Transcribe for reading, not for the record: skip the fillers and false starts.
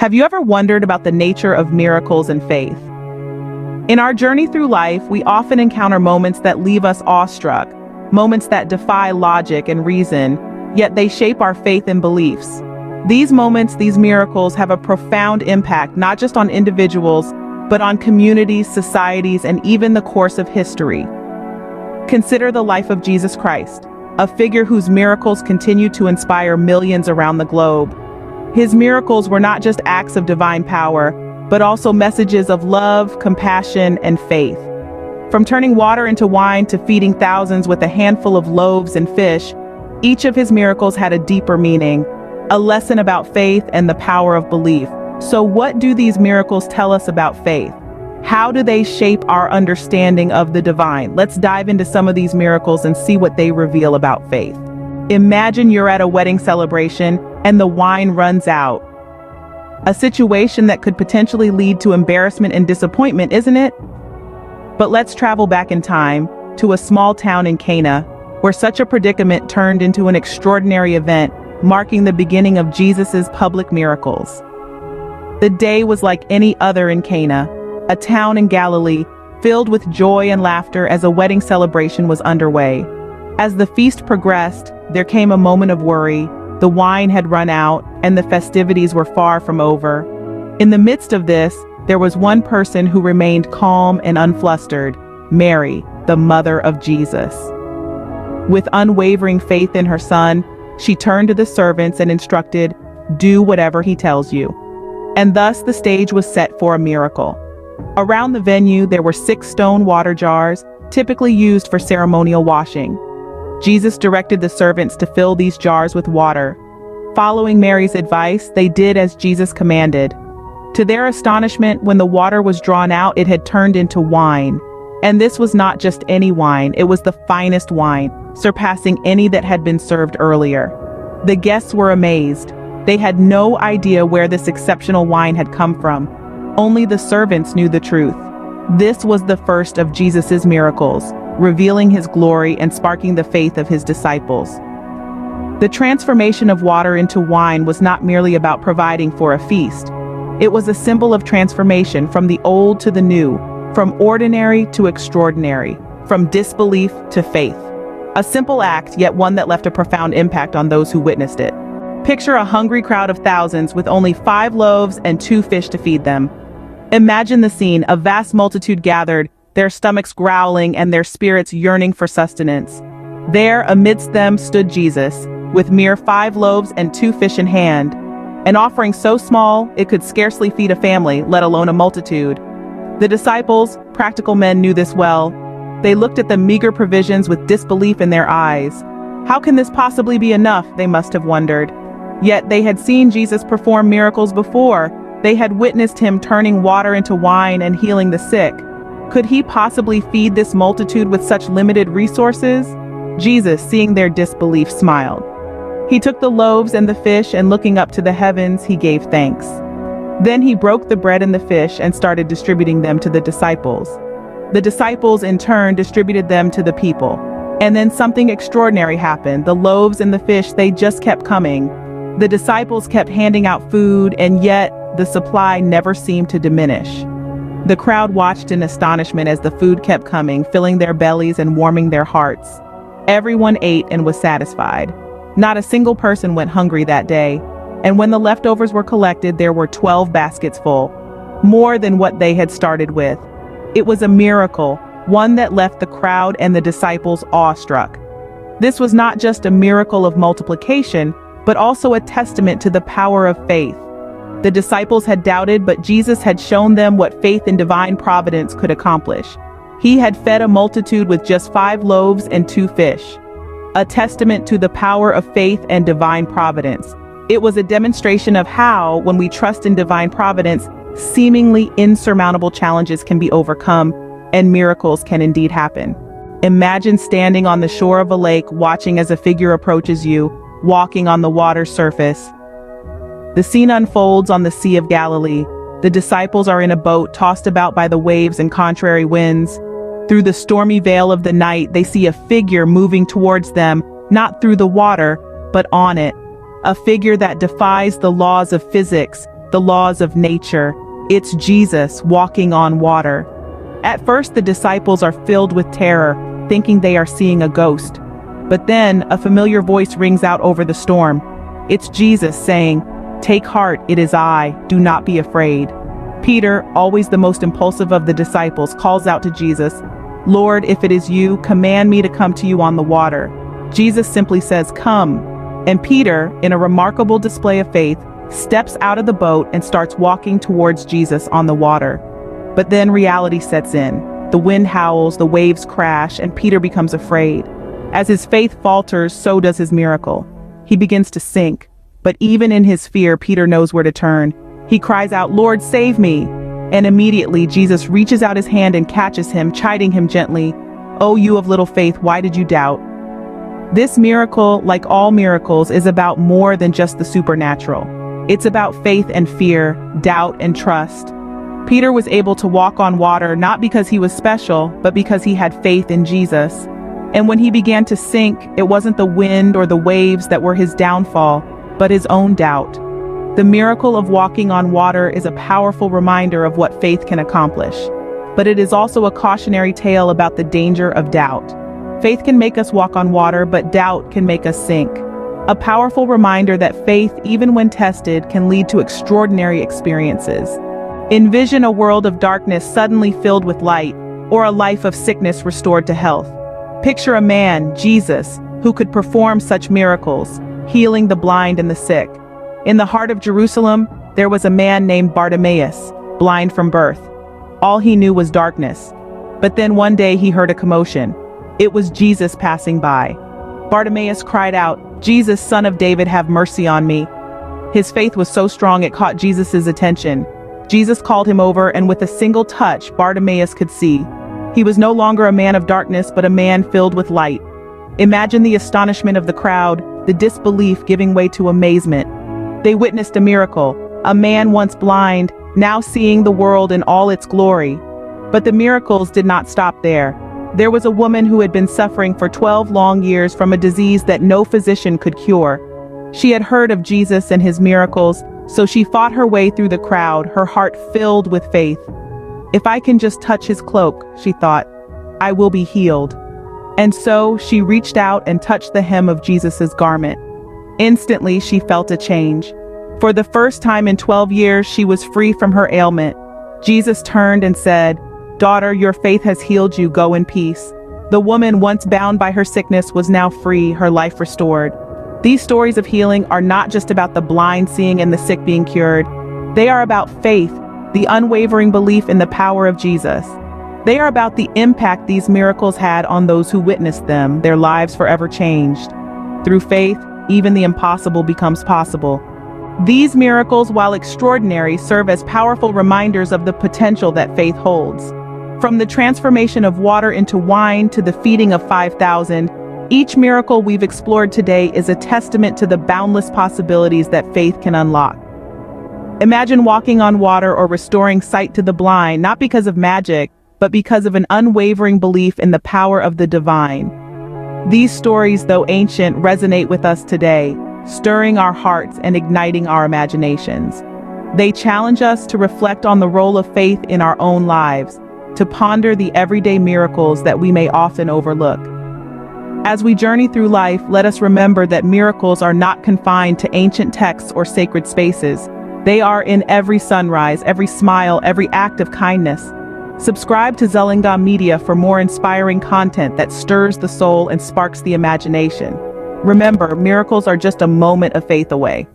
Have you ever wondered about the nature of miracles and faith? In our journey through life, we often encounter moments that leave us awestruck, moments that defy logic and reason, yet they shape our faith and beliefs. These moments, these miracles, have a profound impact not just on individuals, but on communities, societies, and even the course of history. Consider the life of Jesus Christ, a figure whose miracles continue to inspire millions around the globe. His miracles were not just acts of divine power, but also messages of love, compassion, and faith. From turning water into wine to feeding thousands with a handful of loaves and fish, each of his miracles had a deeper meaning, a lesson about faith and the power of belief. So what do these miracles tell us about faith? How do they shape our understanding of the divine? Let's dive into some of these miracles and see what they reveal about faith. Imagine you're at a wedding celebration and the wine runs out. A situation that could potentially lead to embarrassment and disappointment, isn't it? But let's travel back in time to a small town in Cana, where such a predicament turned into an extraordinary event, marking the beginning of Jesus's public miracles. The day was like any other in Cana, a town in Galilee, filled with joy and laughter as a wedding celebration was underway. As the feast progressed, there came a moment of worry. The wine had run out, and the festivities were far from over. In the midst of this, there was one person who remained calm and unflustered: Mary, the mother of Jesus. With unwavering faith in her son, she turned to the servants and instructed, "Do whatever he tells you." And thus the stage was set for a miracle. Around the venue, there were 6 stone water jars, typically used for ceremonial washing. Jesus directed the servants to fill these jars with water. Following Mary's advice, they did as Jesus commanded. To their astonishment, when the water was drawn out, it had turned into wine. And this was not just any wine, it was the finest wine, surpassing any that had been served earlier. The guests were amazed. They had no idea where this exceptional wine had come from. Only the servants knew the truth. This was the first of Jesus's miracles, revealing his glory and sparking the faith of his disciples. The transformation of water into wine was not merely about providing for a feast. It was a symbol of transformation from the old to the new, from ordinary to extraordinary, from disbelief to faith. A simple act, yet one that left a profound impact on those who witnessed it. Picture a hungry crowd of thousands with only 5 loaves and 2 fish to feed them. Imagine the scene: a vast multitude gathered, their stomachs growling and their spirits yearning for sustenance. There, amidst them, stood Jesus, with mere 5 loaves and 2 fish in hand, an offering so small it could scarcely feed a family, let alone a multitude. The disciples, practical men, knew this well. They looked at the meager provisions with disbelief in their eyes. How can this possibly be enough, they must have wondered. Yet they had seen Jesus perform miracles before. They had witnessed him turning water into wine and healing the sick. Could he possibly feed this multitude with such limited resources? Jesus, seeing their disbelief, smiled. He took the loaves and the fish, and looking up to the heavens, he gave thanks. Then he broke the bread and the fish and started distributing them to the disciples. The disciples, in turn, distributed them to the people. And then something extraordinary happened. The loaves and the fish, they just kept coming. The disciples kept handing out food, and yet the supply never seemed to diminish. The crowd watched in astonishment as the food kept coming, filling their bellies and warming their hearts. Everyone ate and was satisfied. Not a single person went hungry that day. And when the leftovers were collected, there were 12 baskets full, more than what they had started with. It was a miracle, one that left the crowd and the disciples awestruck. This was not just a miracle of multiplication, but also a testament to the power of faith. The disciples had doubted, but Jesus had shown them what faith in divine providence could accomplish. He had fed a multitude with just 5 loaves and 2 fish, a testament to the power of faith and divine providence. It was a demonstration of how, when we trust in divine providence, seemingly insurmountable challenges can be overcome and miracles can indeed happen. Imagine standing on the shore of a lake, watching as a figure approaches you, walking on the water's surface. The scene unfolds on the Sea of Galilee. The disciples are in a boat tossed about by the waves and contrary winds. Through the stormy veil of the night, they see a figure moving towards them, not through the water, but on it. A figure that defies the laws of physics, the laws of nature. It's Jesus walking on water. At first, the disciples are filled with terror, thinking they are seeing a ghost. But then, a familiar voice rings out over the storm. It's Jesus saying, "Take heart, it is I, do not be afraid." Peter, always the most impulsive of the disciples, calls out to Jesus, "Lord, if it is you, command me to come to you on the water." Jesus simply says, "Come." And Peter, in a remarkable display of faith, steps out of the boat and starts walking towards Jesus on the water. But then reality sets in. The wind howls, the waves crash, and Peter becomes afraid. As his faith falters, so does his miracle. He begins to sink. But even in his fear, Peter knows where to turn. He cries out, "Lord, save me!" And immediately Jesus reaches out his hand and catches him, chiding him gently, "Oh, you of little faith, why did you doubt?" This miracle, like all miracles, is about more than just the supernatural. It's about faith and fear, doubt and trust. Peter was able to walk on water not because he was special, but because he had faith in Jesus. And when he began to sink, it wasn't the wind or the waves that were his downfall, but his own doubt. The miracle of walking on water is a powerful reminder of what faith can accomplish. But it is also a cautionary tale about the danger of doubt. Faith can make us walk on water, but doubt can make us sink. A powerful reminder that faith, even when tested, can lead to extraordinary experiences. Envision a world of darkness suddenly filled with light, or a life of sickness restored to health. Picture a man, Jesus, who could perform such miracles, healing the blind and the sick. In the heart of Jerusalem, there was a man named Bartimaeus, blind from birth. All he knew was darkness. But then one day he heard a commotion. It was Jesus passing by. Bartimaeus cried out, "Jesus, Son of David, have mercy on me." His faith was so strong it caught Jesus' attention. Jesus called him over, and with a single touch, Bartimaeus could see. He was no longer a man of darkness, but a man filled with light. Imagine the astonishment of the crowd, the disbelief giving way to amazement. They witnessed a miracle, a man once blind, now seeing the world in all its glory. But the miracles did not stop there. There was a woman who had been suffering for 12 long years from a disease that no physician could cure. She had heard of Jesus and his miracles, so she fought her way through the crowd, her heart filled with faith. "If I can just touch his cloak," she thought, "I will be healed." And so she reached out and touched the hem of Jesus' garment. Instantly, she felt a change. For the first time in 12 years, she was free from her ailment. Jesus turned and said, "Daughter, your faith has healed you, go in peace." The woman once bound by her sickness was now free, her life restored. These stories of healing are not just about the blind seeing and the sick being cured. They are about faith, the unwavering belief in the power of Jesus. They are about the impact these miracles had on those who witnessed them, their lives forever changed. Through faith, even the impossible becomes possible. These miracles, while extraordinary, serve as powerful reminders of the potential that faith holds. From the transformation of water into wine to the feeding of 5,000, each miracle we've explored today is a testament to the boundless possibilities that faith can unlock. Imagine walking on water or restoring sight to the blind, not because of magic, but because of an unwavering belief in the power of the divine. These stories, though ancient, resonate with us today, stirring our hearts and igniting our imaginations. They challenge us to reflect on the role of faith in our own lives, to ponder the everyday miracles that we may often overlook. As we journey through life, let us remember that miracles are not confined to ancient texts or sacred spaces. They are in every sunrise, every smile, every act of kindness. Subscribe to Zellinga Media for more inspiring content that stirs the soul and sparks the imagination. Remember, miracles are just a moment of faith away.